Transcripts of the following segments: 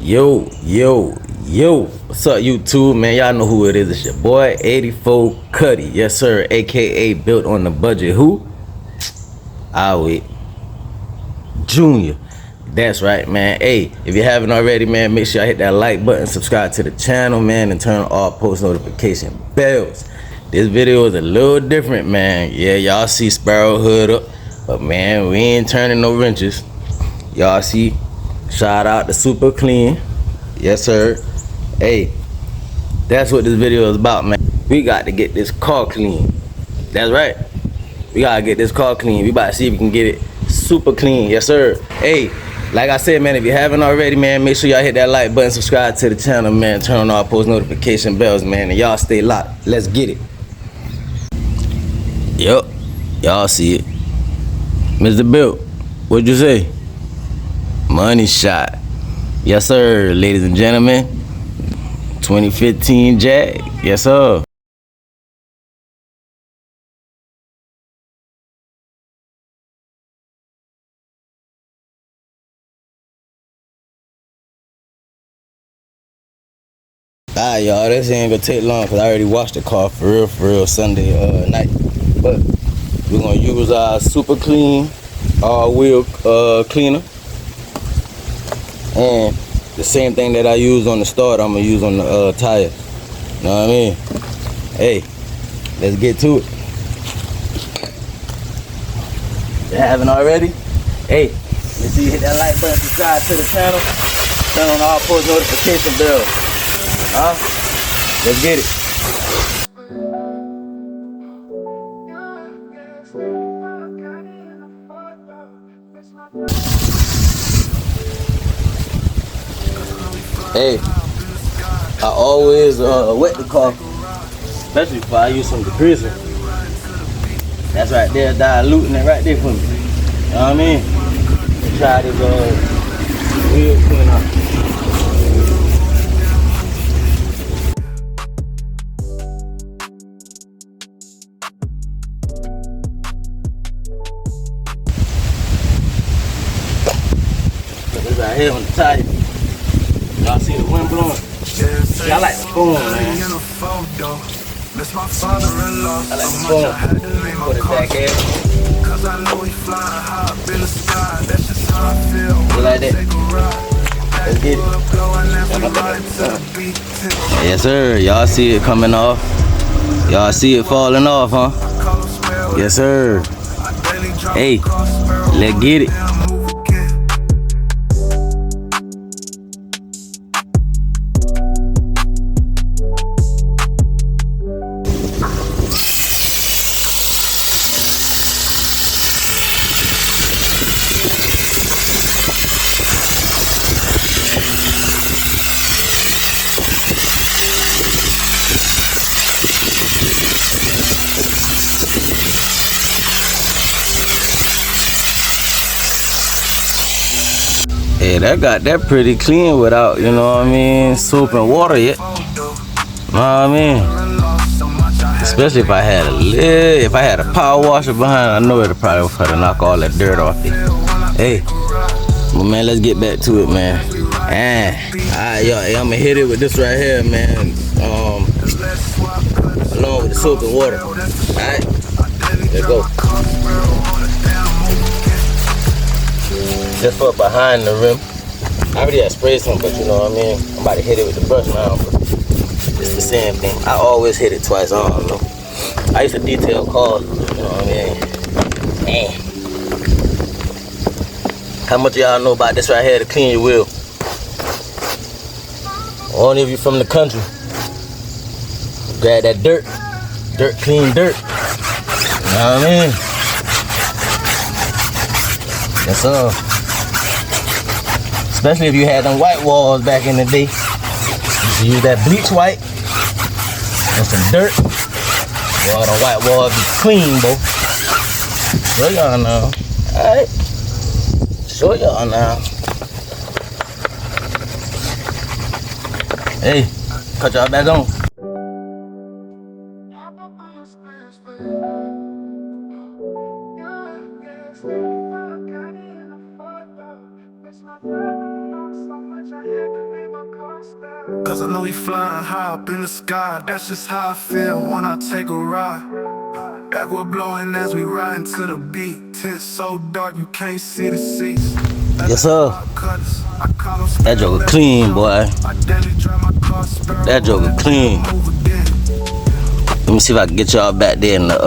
Yo, what's up YouTube, man? Y'all know who it is. It's your boy 84 Cuddy, yes sir, aka built on the budget. Who? Wait, Junior. That's right, man. Hey, if you haven't already, man, make sure y'all hit that like button, subscribe to the channel, man, and turn on all post notification bells. This video is a little different, man. Yeah, y'all see Sparrow hood up, but man, we ain't turning no wrenches. Y'all see, shout out to Super Clean, yes sir. Hey, that's what this video is about, man. We got to get this car clean. That's right, we gotta get this car clean. We about to see if we can get it super clean, yes sir. Hey, like I said, man, if you haven't already, man, make sure y'all hit that like button, subscribe to the channel, man, turn on all post notification bells, man, and y'all stay locked. Let's get it. Yup, y'all see it. Mr. Bill, what'd you say? Money shot. Yes sir, ladies and gentlemen. 2015 Jag, yes sir. Alright, y'all, this ain't gonna take long because I already washed the car for real Sunday night. But we're gonna use our Super Clean wheel cleaner, and the same thing that I use on the start, I'm gonna use on the tire. Know what I mean? Hey, let's get to it. If you haven't already, hey, make sure you hit that like button, subscribe to the channel, turn on all post notification bells. Let's get it. Hey, I always wet the car, especially if I use some Degreaser. That's right there, diluting it right there for me. You know what I mean? Try this wheel cleaner. Right here on the tire. Y'all see the wind blowing? Y'all like the boom, man. I like the boom. Put it back here. You like that? Let's get it. Yes sir, y'all see it coming off. Y'all see it falling off, huh? Yes sir. Hey, let's get it. Hey, that got that pretty clean without, you know what I mean, soap and water yet. You know what I mean? Especially if I had if I had a power washer behind, I know it'd probably knock all that dirt off it. Hey, well, man, let's get back to it, man. Alright, y'all, I'm gonna hit it with this right here, man. Along with the soap and water. Alright, let's go. Just for behind the rim. I already had sprayed some, but you know what I mean? I'm about to hit it with the brush now, but it's the same thing. I always hit it twice, I don't know. I used to detail cars, you know what I mean? Man. How much of y'all know about this right here to clean your wheel? Only if you from the country. Grab that dirt, clean dirt. You know what I mean? That's all. Especially if you had them white walls back in the day. You use that bleach white and some dirt. Well, the white walls be clean, bro. Show y'all now. Alright. Show y'all now. Hey, cut y'all back on. Cause I know we flying high up in the sky. That's just how I feel when I take a ride. Jaguar blowing as we ride into the beat. Tent so dark you can't see the seats. Yes, sir. That joker clean, boy. That joker clean. Let me see if I can get y'all back there in the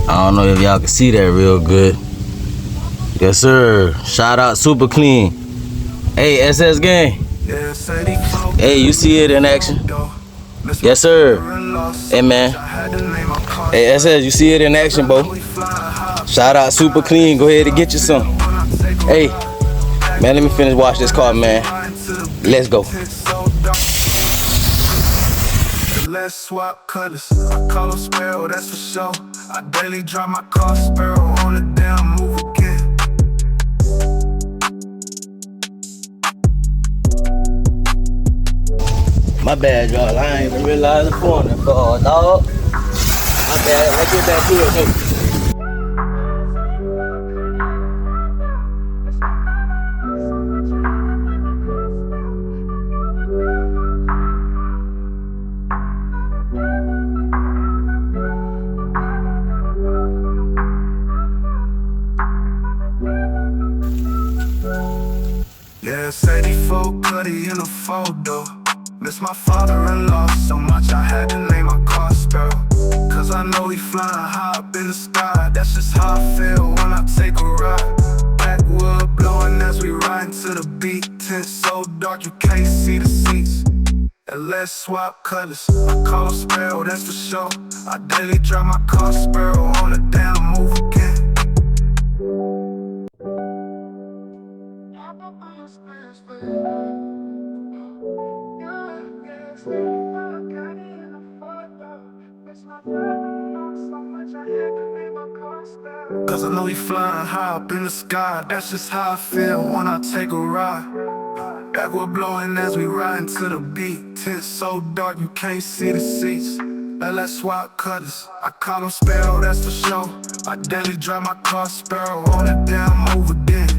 I don't know if y'all can see that real good. Yes, sir. Shout out Super Clean. Hey, SS gang. Hey, you see it in action? Yes, sir. Hey, man. Hey, SS, you see it in action, bro? Shout out Super Clean. Go ahead and get you some. Hey, man, let me finish wash this car, man. Let's go. Let's swap colors. I call them Sparrow, that's for sure. I daily drive my car Sparrow on the damn move again. My bad, y'all. I ain't even realize the phone is called, dog. My bad. Let's get back to it, though. Yeah, it's 84 Cuddy in a photo. Miss my father-in-law so much I had to name my car Sparrow. Cause I know he flying high up in the sky. That's just how I feel when I take a ride. Backwood blowing as we ride into the beat. Tent so dark you can't see the seats. And let's swap colors. I call them Sparrow, that's for sure. I daily drive my car Sparrow on the damn move again. Cause I know he flying high up in the sky. That's just how I feel when I take a ride. Jaguar blowing as we ride into the beat. Tent so dark you can't see the seats. And let's swap colors. I call them Sparrow, that's for sure. I daily drive my car Sparrow on the damn move again.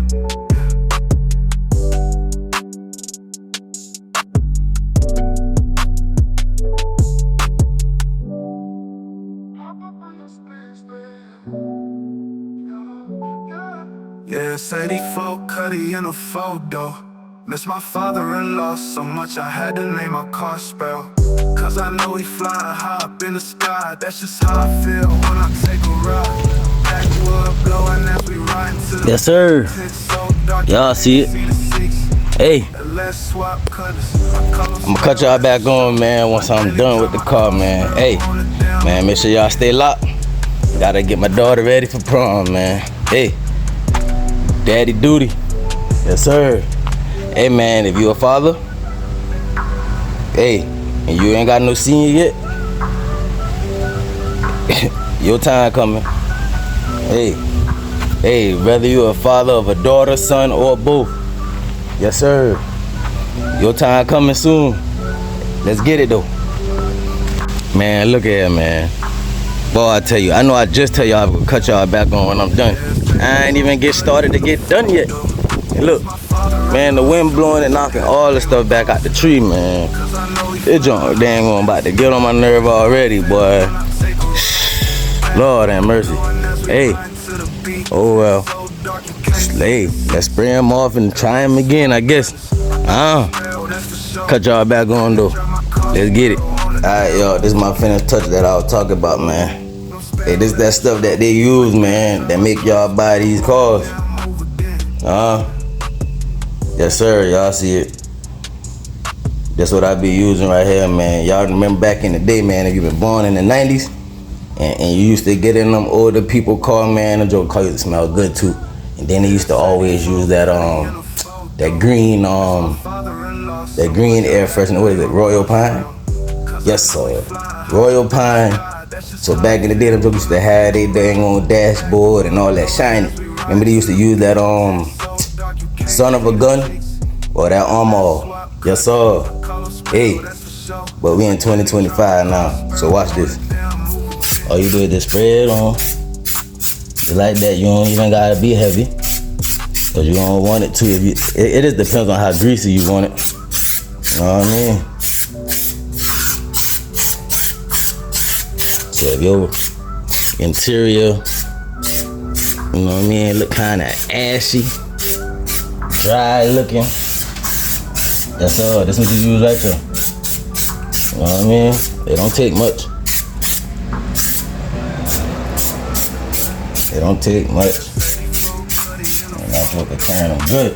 Yeah, it's 84 Cuddy in a photo. Miss my father-in-law so much I had to name my car Sparrow. Cause I know he flying high up in the sky. That's just how I feel when I take a ride. Backwood blowing as we ride into the Yes, sir. Y'all see it. Hey, I'ma cut y'all back on, man, once I'm done with the car, man. Hey, man, make sure y'all stay locked. Gotta get my daughter ready for prom, man. Hey, daddy duty. Yes, sir. Hey, man, if you a father, hey, and you ain't got no senior yet, your time coming. Hey, whether you a father of a daughter, son, or both, yes, sir, your time coming soon. Let's get it, though. Man, look at here, man. Boy, I tell you, I know I just tell y'all I will cut y'all back on when I'm done. I ain't even get started to get done yet. And look, man, the wind blowing and knocking all the stuff back out the tree, man. It junk dang on about to get on my nerve already, boy. Lord have mercy. Hey, oh well. Hey, let's spray him off and try him again, I guess. Cut y'all back on though. Let's get it. Alright, y'all, this is my finished touch that I was talking about, man. Hey, this that stuff that they use, man, that make y'all buy these cars. Yes, sir, y'all see it. That's what I be using right here, man. Y'all remember back in the day, man, if you been born in the 90s, and you used to get in them older people car, man, the joke car used to smell good too. And then they used to always use that green air freshener, what is it, Royal Pine? Yes, sir, Royal Pine. So back in the day, them jokes used to have their dang on dashboard and all that shiny. Remember they used to use that son of a gun or that armor. Yes, sir. Hey, but we in 2025 now, so watch this. All you do is just spray it on. Just like that, you don't even gotta be heavy. Cause you don't want it to. If you, it just depends on how greasy you want it. You know what I mean? So if your interior, you know what I mean, look kind of ashy, dry looking, that's all. That's what you use right there. You know what I mean? They don't take much. They don't take much. And that's what can turn them good.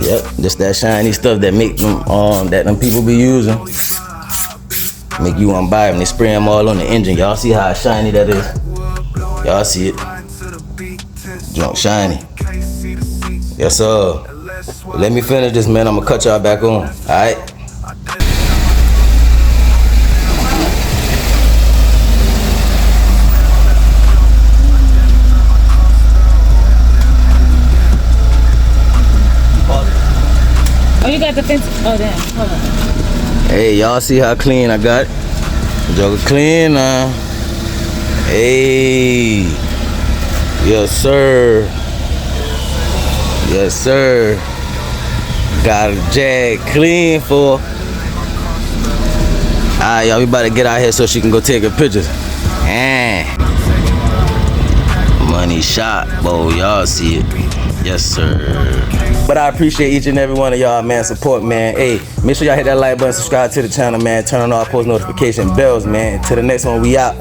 Yep, just that shiny stuff that make them that them people be using. Make you want to buy them. They spray them all on the engine. Y'all see how shiny that is? Y'all see it? Junk shiny. Yes sir. Well, let me finish this, man. I'm gonna cut y'all back on. Alright? Oh, you got the fence? Oh, damn. Hold on. Hey, y'all see how clean I got it? Joker clean now. Hey. Yes, sir. Yes, sir. Got a Jag clean for. Alright, y'all, we about to get out here so she can go take her pictures. Money shot, boy. Y'all see it. Yes, sir. But I appreciate each and every one of y'all, man. Support, man. Hey, make sure y'all hit that like button, subscribe to the channel, man. Turn on all post notification bells, man. Till the next one, we out.